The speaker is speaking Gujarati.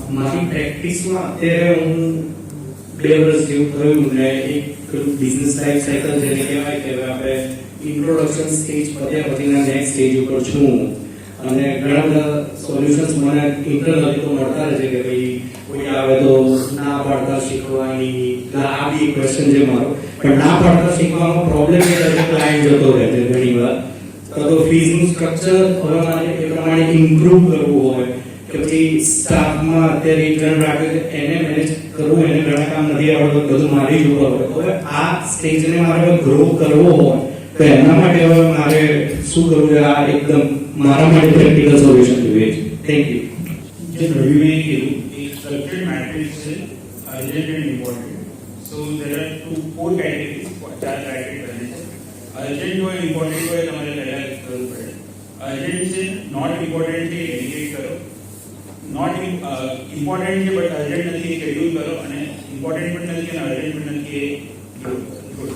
મારી પ્રેક્ટિસમાં અત્યારે હું 2 વર્ષ જેવું થયું ને એક બિઝનેસ લાઈફ સાયકલ જેને કહેવાય કે હવે આપણે ઇન્ટ્રોડક્શન સ્ટેજ પત્યા પછીના નેક્સ્ટ સ્ટેજ ઉપર છું અને ઘણા બધા સોલ્યુશન્સ મને ઇન્ટરનલી તો મળતા રહે છે કે ભાઈ કોઈ આવે તો ના પાડતા શીખવાની આ બી ક્વેશ્ચન છે મારો પણ ના પાડતા શીખવામાં પ્રોબ્લેમ એ છે કે ક્લાયન્ટ જતો રહે છે ઘણી વાર તો ફીઝનું સ્ટ્રક્ચર હવે મારે એ પ્રમાણે ઇમ્પ્રૂવ કરવું હોય કે પછી સ્ટાફમાં અત્યારે એક જણ રાખ્યો છે એને મેનેજ કરવું એને ઘણા કામ નથી આવડતું બધું મારી જ ઉપર હોય હવે આ સ્ટેજને મારે ગ્રો કરવો હોય તો એના માટે હવે મારે શું કરવું છે આ એકદમ મારા માટે પ્રેક્ટિકલ સોલ્યુશન જોઈએ છે થેન્ક યુ જે રવિએ કીધું એ સ્ટ્રક્ચર્ડ મેટ્રિક્સ છે urgent and important so there are 4 categories 4 category બને છે અર્જન્ટ હોય ઇમ્પોર્ટન્ટ હોય તમારે પહેલા કરવું પડે અર્જન્ટ છે નોટ ઇમ્પોર્ટન્ટ છે એલિમિનેટ કરો નોટ ઇમ્પોર્ટન્ટ છે બટ અર્જન્ટ નથી એ શેડ્યુલ કરો અને ઇમ્પોર્ટન્ટ પણ નથી અને અર્જન્ટ પણ નથી એ ગ્રુપ કરો